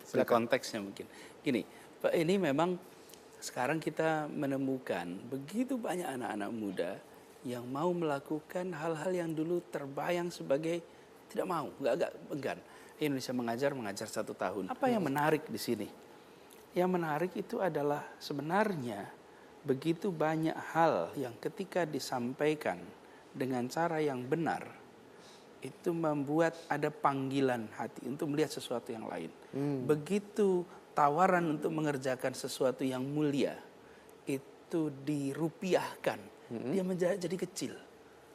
Beri konteksnya mungkin. Gini, Pak, ini memang sekarang kita menemukan begitu banyak anak-anak muda yang mau melakukan hal-hal yang dulu terbayang sebagai tidak mau, nggak enggan. Indonesia mengajar 1 tahun. Apa yang menarik di sini? Yang menarik itu adalah sebenarnya begitu banyak hal yang ketika disampaikan dengan cara yang benar, itu membuat ada panggilan hati untuk melihat sesuatu yang lain. Begitu tawaran untuk mengerjakan sesuatu yang mulia, itu dirupiahkan, dia menjadi kecil.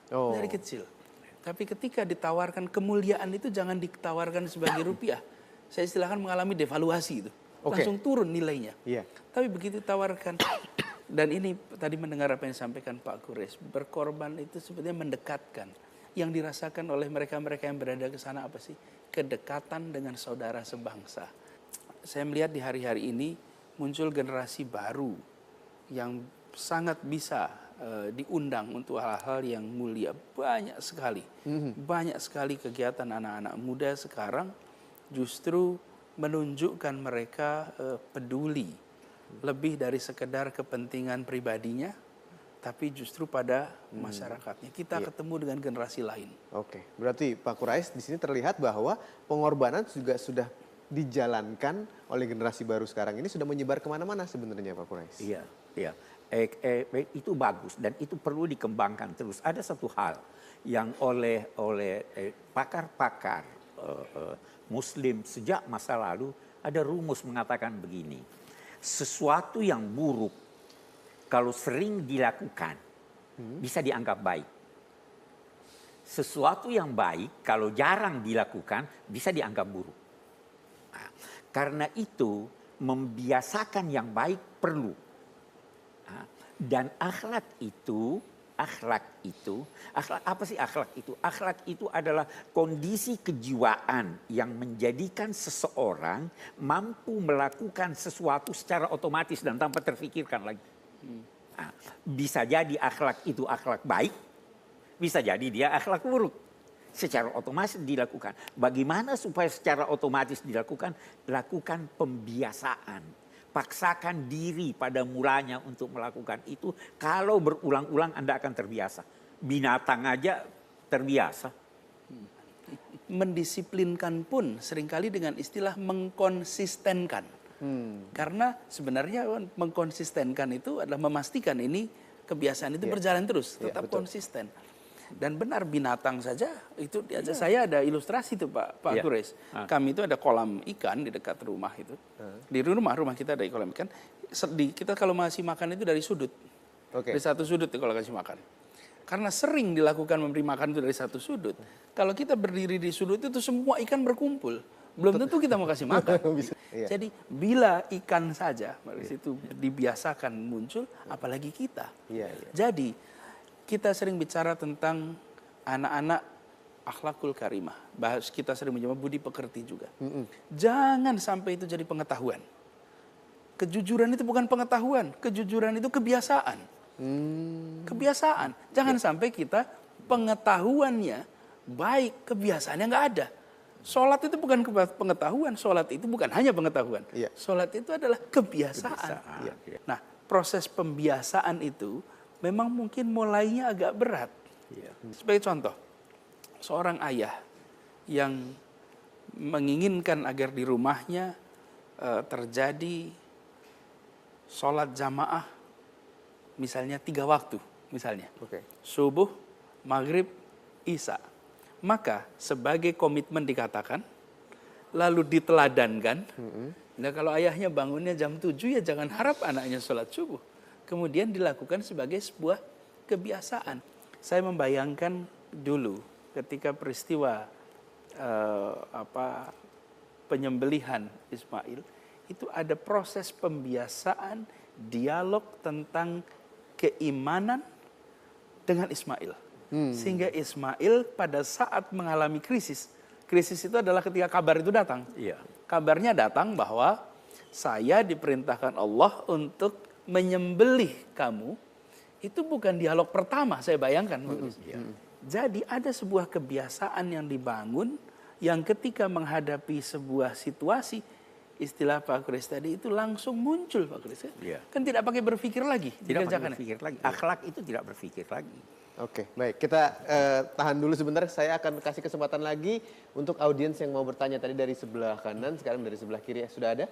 Menjadi kecil. Tapi ketika ditawarkan kemuliaan itu jangan ditawarkan sebagai rupiah. Saya istilahkan mengalami devaluasi itu. Langsung turun nilainya. Tapi begitu ditawarkan, dan ini tadi mendengar apa yang disampaikan Pak Quresh, berkorban itu sebenarnya mendekatkan. Yang dirasakan oleh mereka-mereka yang berada ke sana apa sih? Kedekatan dengan saudara sebangsa. Saya melihat di hari-hari ini muncul generasi baru yang sangat bisa diundang untuk hal-hal yang mulia. Banyak sekali. Banyak sekali kegiatan anak-anak muda sekarang justru menunjukkan mereka peduli. Lebih dari sekedar kepentingan pribadinya, tapi justru pada masyarakatnya. Kita ketemu dengan generasi lain. Oke, berarti Pak Quresh di sini terlihat bahwa pengorbanan juga sudah dijalankan oleh generasi baru sekarang ini, sudah menyebar kemana-mana sebenarnya Pak Quresh. Iya. Itu bagus dan itu perlu dikembangkan terus. Ada satu hal yang oleh pakar-pakar Muslim sejak masa lalu, ada rumus mengatakan begini: sesuatu yang buruk kalau sering dilakukan bisa dianggap baik. Sesuatu yang baik kalau jarang dilakukan bisa dianggap buruk. Nah, karena itu membiasakan yang baik perlu. Dan akhlak apa sih akhlak itu? Akhlak itu adalah kondisi kejiwaan yang menjadikan seseorang mampu melakukan sesuatu secara otomatis dan tanpa terfikirkan lagi. Nah, bisa jadi akhlak itu akhlak baik, bisa jadi dia akhlak buruk. Secara otomatis dilakukan. Bagaimana supaya secara otomatis dilakukan? Lakukan pembiasaan. Paksakan diri pada mulanya untuk melakukan itu. Kalau berulang-ulang Anda akan terbiasa. Binatang aja terbiasa. Mendisiplinkan pun seringkali dengan istilah mengkonsistenkan. Karena sebenarnya mengkonsistenkan itu adalah memastikan ini kebiasaan itu berjalan terus, tetap konsisten. Dan benar, binatang saja itu saya ada ilustrasi tuh Pak Quresh. Kami itu ada kolam ikan di dekat rumah itu. Di rumah kita ada kolam ikan. Kita kalau masih makan itu dari sudut. Dari satu sudut kalau kasih makan. Karena sering dilakukan memberi makan itu dari satu sudut. Kalau kita berdiri di sudut itu semua ikan berkumpul. Belum tentu kita mau kasih makan. Jadi bila ikan saja dari situ dibiasakan muncul, apalagi kita. Jadi kita sering bicara tentang anak-anak akhlakul karimah. Kita sering menyebut budi pekerti juga. Jangan sampai itu jadi pengetahuan. Kejujuran itu bukan pengetahuan. Kejujuran itu kebiasaan. Kebiasaan. Jangan sampai kita pengetahuannya baik, kebiasaannya nggak ada. Sholat itu bukan pengetahuan. Sholat itu bukan hanya pengetahuan. Sholat itu adalah kebiasaan. Nah, proses pembiasaan itu memang mungkin mulainya agak berat. Sebagai contoh, seorang ayah yang menginginkan agar di rumahnya terjadi sholat jamaah, misalnya 3 waktu, misalnya subuh, maghrib, isya. Maka sebagai komitmen dikatakan, lalu diteladankan. Nah, kalau ayahnya bangunnya jam 7 ya jangan harap anaknya sholat subuh. Kemudian dilakukan sebagai sebuah kebiasaan. Saya membayangkan dulu ketika peristiwa penyembelihan Ismail, itu ada proses pembiasaan dialog tentang keimanan dengan Ismail. Sehingga Ismail pada saat mengalami krisis itu adalah ketika kabar itu datang. Kabarnya datang bahwa saya diperintahkan Allah untuk menyembelih kamu. Itu bukan dialog pertama, saya bayangkan. Jadi ada sebuah kebiasaan yang dibangun, yang ketika menghadapi sebuah situasi, istilah Pak Kris tadi itu langsung muncul Pak Kris. Iya. Kan tidak pakai berpikir lagi. Tidak dikerjakan. berpikir lagi. Akhlak itu tidak berpikir lagi. Oke, baik. Kita tahan dulu sebentar. Saya akan kasih kesempatan lagi untuk audiens yang mau bertanya tadi dari sebelah kanan, sekarang dari sebelah kiri. Sudah ada?